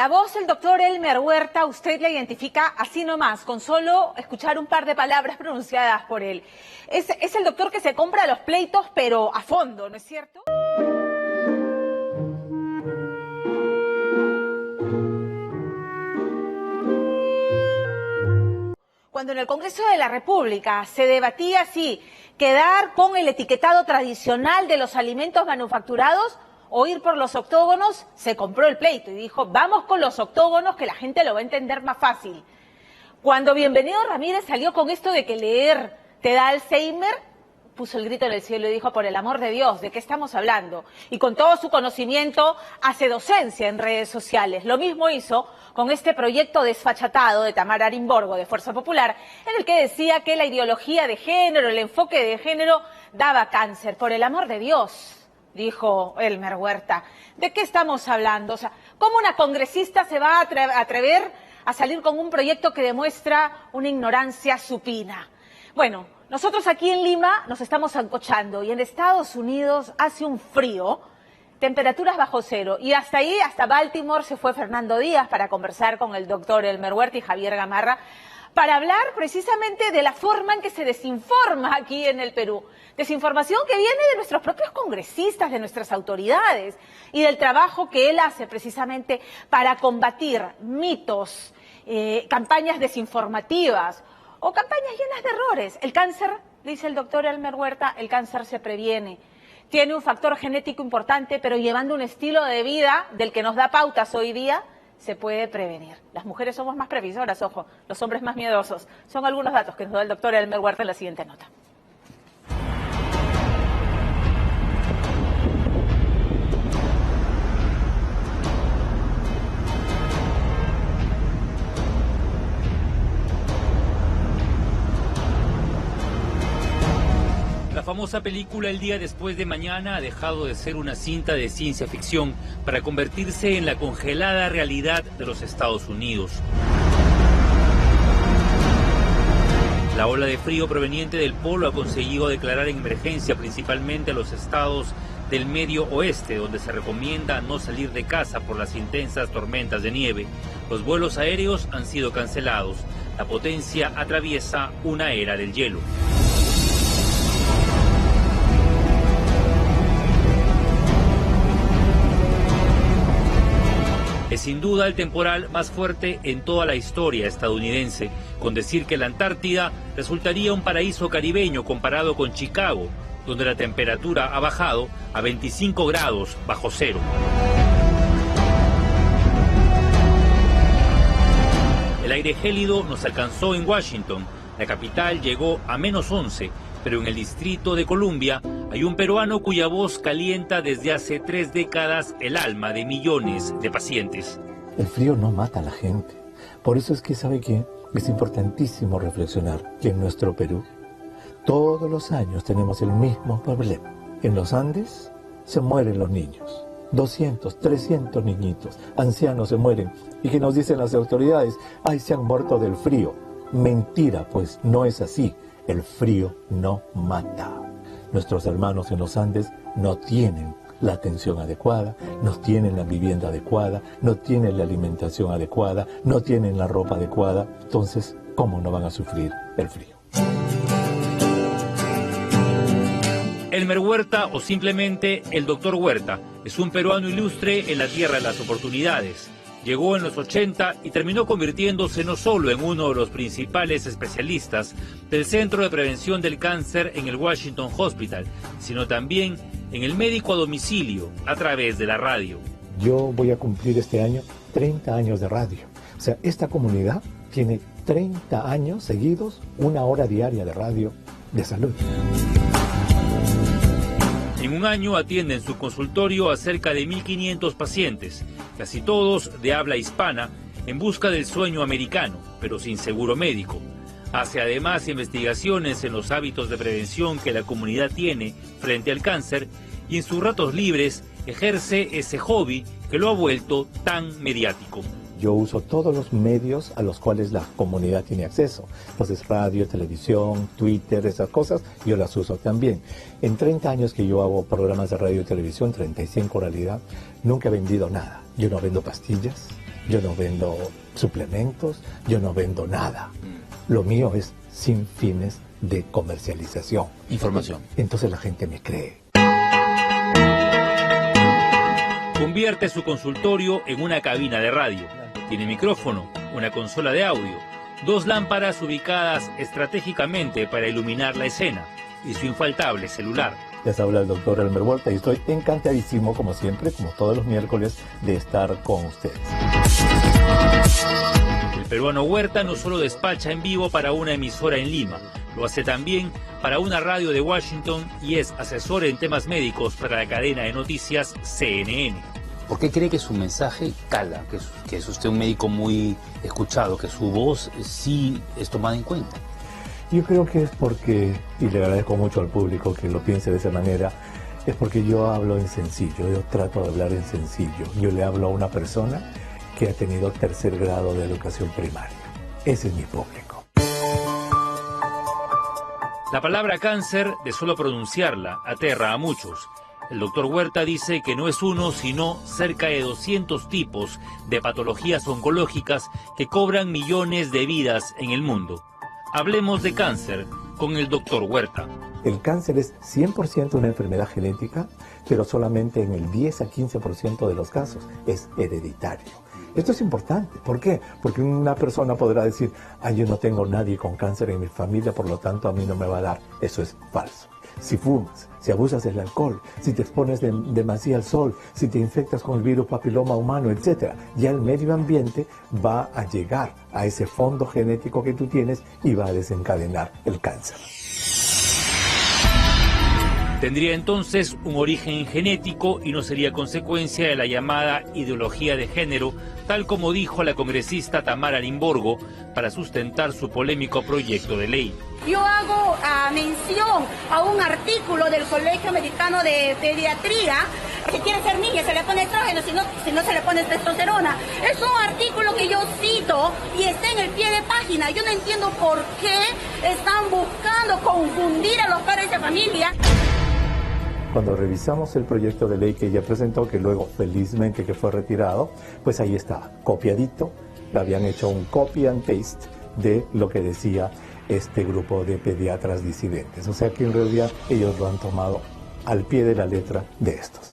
La voz del doctor Elmer Huerta, usted la identifica así nomás, con solo escuchar un par de palabras pronunciadas por él. Es el doctor que se compra los pleitos, pero a fondo, ¿no es cierto? Cuando en el Congreso de la República se debatía si quedar con el etiquetado tradicional de los alimentos manufacturados o ir por los octógonos, se compró el pleito y dijo, vamos con los octógonos que la gente lo va a entender más fácil. Cuando Bienvenido Ramírez salió con esto de que leer te da Alzheimer, puso el grito en el cielo y dijo, por el amor de Dios, ¿de qué estamos hablando? Y con todo su conocimiento hace docencia en redes sociales. Lo mismo hizo con este proyecto desfachatado de Tamara Arimborgo de Fuerza Popular, en el que decía que la ideología de género, el enfoque de género, daba cáncer. Por el amor de Dios, dijo Elmer Huerta, ¿de qué estamos hablando? O sea, ¿cómo una congresista se va a atrever a salir con un proyecto que demuestra una ignorancia supina? Bueno, nosotros aquí en Lima nos estamos ancochando y en Estados Unidos hace un frío, temperaturas bajo cero, y hasta ahí, hasta Baltimore, se fue Fernando Díaz para conversar con el doctor Elmer Huerta y Javier Gamarra para hablar precisamente de la forma en que se desinforma aquí en el Perú. Desinformación que viene de nuestros propios congresistas, de nuestras autoridades y del trabajo que él hace precisamente para combatir mitos, campañas desinformativas o campañas llenas de errores. El cáncer, dice el doctor Elmer Huerta, el cáncer se previene. Tiene un factor genético importante, pero llevando un estilo de vida del que nos da pautas hoy día, se puede prevenir. Las mujeres somos más previsoras, ojo, los hombres más miedosos. Son algunos datos que nos da el doctor Elmer Huerta en la siguiente nota. La famosa película El día después de mañana ha dejado de ser una cinta de ciencia ficción para convertirse en la congelada realidad de los Estados Unidos. La ola de frío proveniente del polo ha conseguido declarar en emergencia principalmente a los estados del medio oeste, donde se recomienda no salir de casa por las intensas tormentas de nieve. Los vuelos aéreos han sido cancelados. La potencia atraviesa una era del hielo. Es sin duda el temporal más fuerte en toda la historia estadounidense, con decir que la Antártida resultaría un paraíso caribeño comparado con Chicago, donde la temperatura ha bajado a 25 grados bajo cero. El aire gélido nos alcanzó en Washington, la capital llegó a -11, pero en el Distrito de Columbia hay un peruano cuya voz calienta desde hace 3 décadas el alma de millones de pacientes. El frío no mata a la gente. Por eso es que, ¿sabe qué? Es importantísimo reflexionar que en nuestro Perú todos los años tenemos el mismo problema. En los Andes se mueren los niños. 200, 300 niñitos, ancianos se mueren. ¿Y qué nos dicen las autoridades? ¡Ay, se han muerto del frío! Mentira, pues no es así. El frío no mata. Nuestros hermanos en los Andes no tienen la atención adecuada, no tienen la vivienda adecuada, no tienen la alimentación adecuada, no tienen la ropa adecuada. Entonces, ¿cómo no van a sufrir el frío? Elmer Huerta, o simplemente el doctor Huerta, es un peruano ilustre en la tierra de las oportunidades. Llegó en los 80 y terminó convirtiéndose no solo en uno de los principales especialistas del Centro de Prevención del Cáncer en el Washington Hospital, sino también en el médico a domicilio a través de la radio. Yo voy a cumplir este año 30 años de radio. O sea, esta comunidad tiene 30 años seguidos, 1 hora diaria de radio de salud. En un año atiende en su consultorio a cerca de 1.500 pacientes, casi todos de habla hispana, en busca del sueño americano, pero sin seguro médico. Hace además investigaciones en los hábitos de prevención que la comunidad tiene frente al cáncer y en sus ratos libres ejerce ese hobby que lo ha vuelto tan mediático. Yo uso todos los medios a los cuales la comunidad tiene acceso. Entonces, radio, televisión, Twitter, esas cosas, yo las uso también. En 30 años que yo hago programas de radio y televisión, 35 en realidad, nunca he vendido nada. Yo no vendo pastillas, yo no vendo suplementos, yo no vendo nada. Lo mío es sin fines de comercialización. Información. Entonces la gente me cree. Convierte su consultorio en una cabina de radio. Tiene micrófono, una consola de audio, 2 lámparas ubicadas estratégicamente para iluminar la escena y su infaltable celular. Les habla el doctor Elmer Huerta y estoy encantadísimo, como siempre, como todos los miércoles, de estar con ustedes. El peruano Huerta no solo despacha en vivo para una emisora en Lima, lo hace también para una radio de Washington y es asesor en temas médicos para la cadena de noticias CNN. ¿Por qué cree que su mensaje cala? Que es usted un médico muy escuchado, que su voz sí es tomada en cuenta. Yo creo que es porque, y le agradezco mucho al público que lo piense de esa manera, es porque yo hablo en sencillo, yo trato de hablar en sencillo. Yo le hablo a una persona que ha tenido 3er grado de educación primaria. Ese es mi público. La palabra cáncer, de solo pronunciarla, aterra a muchos. El doctor Huerta dice que no es uno, sino cerca de 200 tipos de patologías oncológicas que cobran millones de vidas en el mundo. Hablemos de cáncer con el doctor Huerta. El cáncer es 100% una enfermedad genética, pero solamente en el 10 a 15% de los casos es hereditario. Esto es importante. ¿Por qué? Porque una persona podrá decir, yo no tengo nadie con cáncer en mi familia, por lo tanto a mí no me va a dar. Eso es falso. Si fumas, si abusas del alcohol, si te expones demasiado al sol, si te infectas con el virus papiloma humano, etc., ya el medio ambiente va a llegar a ese fondo genético que tú tienes y va a desencadenar el cáncer. Tendría entonces un origen genético y no sería consecuencia de la llamada ideología de género, tal como dijo la congresista Tamara Limborgo para sustentar su polémico proyecto de ley. Yo hago mención a un artículo del Colegio Americano de Pediatría. Si quiere ser niña se le pone estrógeno, si no se le pone testosterona. Es un artículo que yo cito y está en el pie de página. Yo no entiendo por qué están buscando confundir a los padres de familia. Cuando revisamos el proyecto de ley que ella presentó, que luego felizmente que fue retirado, pues ahí está, copiadito, habían hecho un copy and paste de lo que decía este grupo de pediatras disidentes. O sea que en realidad ellos lo han tomado al pie de la letra de estos.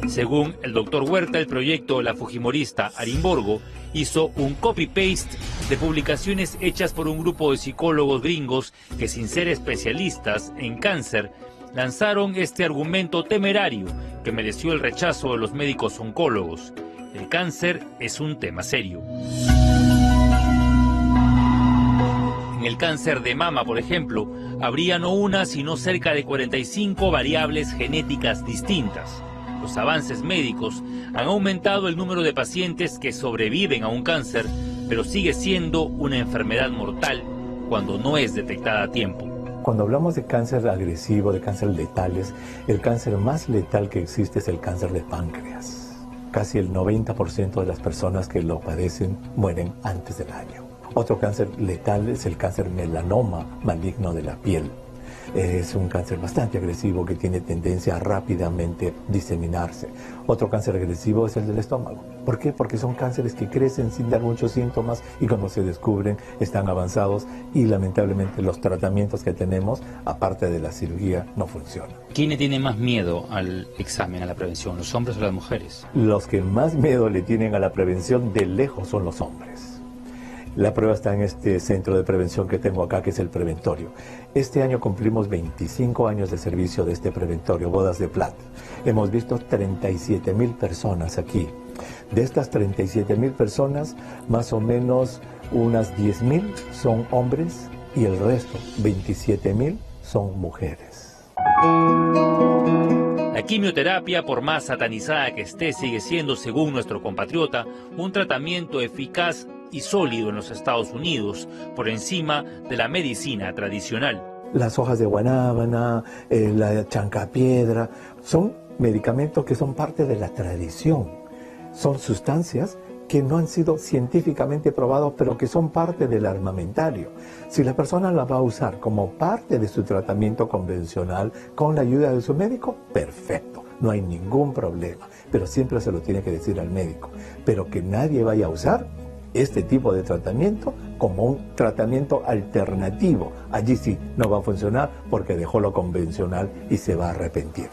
Según el doctor Huerta, el proyecto La Fujimorista Arimborgo hizo un copy-paste de publicaciones hechas por un grupo de psicólogos gringos que, sin ser especialistas en cáncer, lanzaron este argumento temerario que mereció el rechazo de los médicos oncólogos. El cáncer es un tema serio. En el cáncer de mama, por ejemplo, habría no una, sino cerca de 45 variables genéticas distintas. Los avances médicos han aumentado el número de pacientes que sobreviven a un cáncer, pero sigue siendo una enfermedad mortal cuando no es detectada a tiempo. Cuando hablamos de cáncer agresivo, de cáncer letales, el cáncer más letal que existe es el cáncer de páncreas. Casi el 90% de las personas que lo padecen mueren antes del año. Otro cáncer letal es el cáncer melanoma maligno de la piel. Es un cáncer bastante agresivo que tiene tendencia a rápidamente diseminarse. Otro cáncer agresivo es el del estómago. ¿Por qué? Porque son cánceres que crecen sin dar muchos síntomas y cuando se descubren están avanzados y lamentablemente los tratamientos que tenemos, aparte de la cirugía, no funcionan. ¿Quién le tiene más miedo al examen, a la prevención, los hombres o las mujeres? Los que más miedo le tienen a la prevención de lejos son los hombres. La prueba está en este centro de prevención que tengo acá, que es el Preventorio. Este año cumplimos 25 años de servicio de este Preventorio, Bodas de Plata. Hemos visto 37,000 personas aquí. De estas 37,000 personas, más o menos unas 10,000 son hombres y el resto, 27,000, son mujeres. La quimioterapia, por más satanizada que esté, sigue siendo, según nuestro compatriota, un tratamiento eficaz y sólido en los Estados Unidos, por encima de la medicina tradicional. Las hojas de guanábana, la chancapiedra, son medicamentos que son parte de la tradición. Son sustancias que no han sido científicamente probados, pero que son parte del armamentario. Si la persona la va a usar como parte de su tratamiento convencional, con la ayuda de su médico, perfecto. no hay ningún problema, pero siempre se lo tiene que decir al médico. Pero que nadie vaya a usar este tipo de tratamiento como un tratamiento alternativo. Allí sí no va a funcionar porque dejó lo convencional y se va a arrepentir.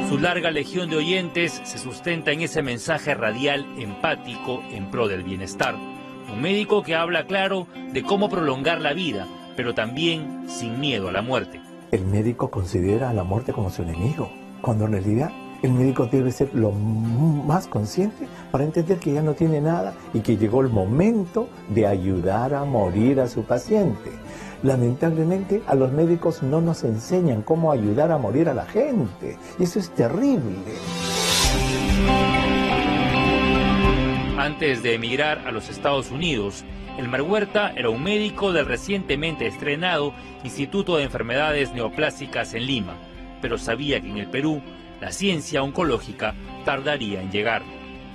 Su larga legión de oyentes se sustenta en ese mensaje radial empático en pro del bienestar. Un médico que habla claro de cómo prolongar la vida, pero también sin miedo a la muerte. El médico considera a la muerte como su enemigo, cuando en realidad el médico debe ser lo más consciente para entender que ya no tiene nada y que llegó el momento de ayudar a morir a su paciente. Lamentablemente a los médicos no nos enseñan cómo ayudar a morir a la gente, y eso es terrible. Antes de emigrar a los Estados Unidos, Elmer Huerta era un médico del recientemente estrenado Instituto de Enfermedades Neoplásicas en Lima, pero sabía que en el Perú la ciencia oncológica tardaría en llegar.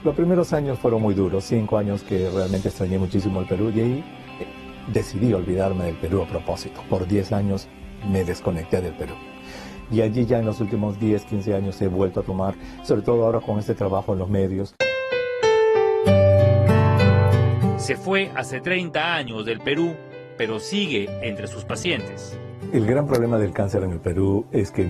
Los primeros años fueron muy duros, 5 años que realmente extrañé muchísimo el Perú, y ahí decidí olvidarme del Perú a propósito. Por 10 años me desconecté del Perú. Y allí ya en los últimos 10, 15 años he vuelto a tomar, sobre todo ahora con este trabajo en los medios. Se fue hace 30 años del Perú, pero sigue entre sus pacientes. El gran problema del cáncer en el Perú es que,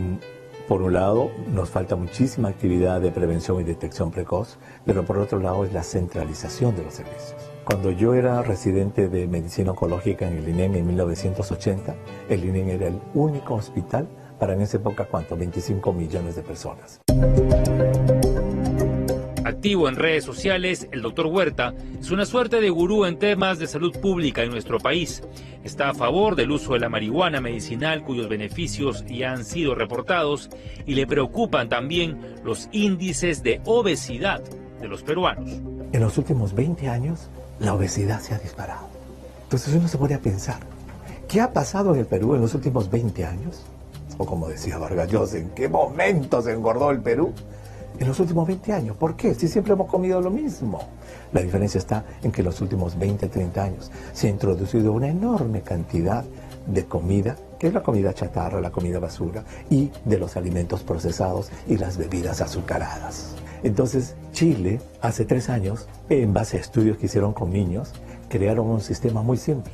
por un lado, nos falta muchísima actividad de prevención y detección precoz, pero por otro lado es la centralización de los servicios. Cuando yo era residente de medicina oncológica en el INEM en 1980, el INEM era el único hospital para en esa época, ¿cuánto? 25 millones de personas. Activo en redes sociales, el doctor Huerta es una suerte de gurú en temas de salud pública en nuestro país. Está a favor del uso de la marihuana medicinal, cuyos beneficios ya han sido reportados, y le preocupan también los índices de obesidad de los peruanos. En los últimos 20 años, la obesidad se ha disparado. Entonces uno se pone a pensar, ¿qué ha pasado en el Perú en los últimos 20 años? O como decía Vargas Llosa, ¿en qué momento se engordó el Perú? En los últimos 20 años. ¿Por qué? Si siempre hemos comido lo mismo. La diferencia está en que en los últimos 20, 30 años se ha introducido una enorme cantidad de comida, que es la comida chatarra, la comida basura, y de los alimentos procesados y las bebidas azucaradas. Entonces, Chile, hace 3 años, en base a estudios que hicieron con niños, crearon un sistema muy simple,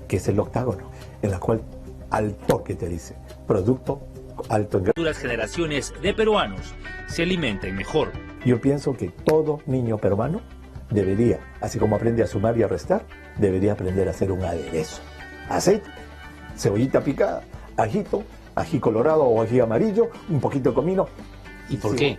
que es el octágono, en la cual al toque te dice, producto alto en futuras generaciones de peruanos se alimenten mejor. Yo pienso que todo niño peruano debería, así como aprende a sumar y a restar, debería aprender a hacer un aderezo. Aceite, cebollita picada, ajito, ají colorado o ají amarillo, un poquito de comino. ¿Y por qué?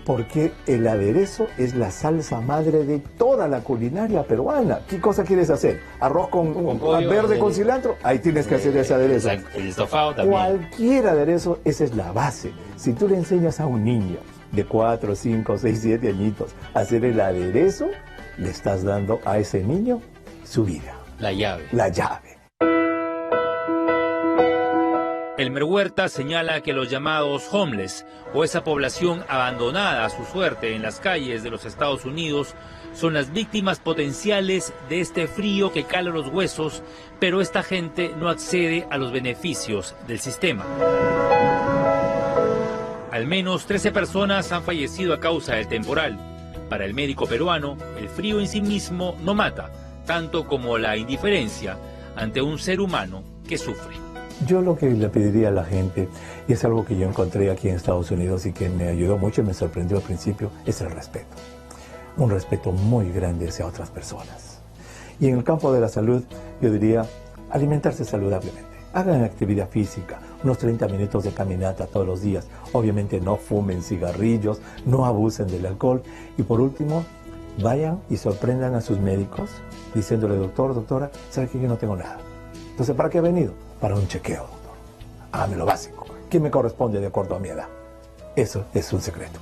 Porque el aderezo es la salsa madre de toda la culinaria peruana. ¿Qué cosa quieres hacer? ¿Arroz con pollo, verde con cilantro? Ahí tienes que hacer ese aderezo. El estofado también. Cualquier aderezo, esa es la base. Si tú le enseñas a un niño de 4, 5, 6, 7 añitos a hacer el aderezo, le estás dando a ese niño su vida. La llave. La llave. Elmer Huerta señala que los llamados homeless, o esa población abandonada a su suerte en las calles de los Estados Unidos, son las víctimas potenciales de este frío que cala los huesos, pero esta gente no accede a los beneficios del sistema. Al menos 13 personas han fallecido a causa del temporal. Para el médico peruano, el frío en sí mismo no mata, tanto como la indiferencia ante un ser humano que sufre. Yo lo que le pediría a la gente, y es algo que yo encontré aquí en Estados Unidos y que me ayudó mucho y me sorprendió al principio, es el respeto. Un respeto muy grande hacia otras personas. Y en el campo de la salud, yo diría, alimentarse saludablemente. Hagan actividad física, unos 30 minutos de caminata todos los días. Obviamente no fumen cigarrillos, no abusen del alcohol. Y por último, vayan y sorprendan a sus médicos diciéndole, doctor, doctora, ¿sabe que yo no tengo nada? Entonces, ¿para qué he venido? Para un chequeo, doctor. Hágame lo básico. ¿Qué me corresponde de acuerdo a mi edad? Eso es un secreto.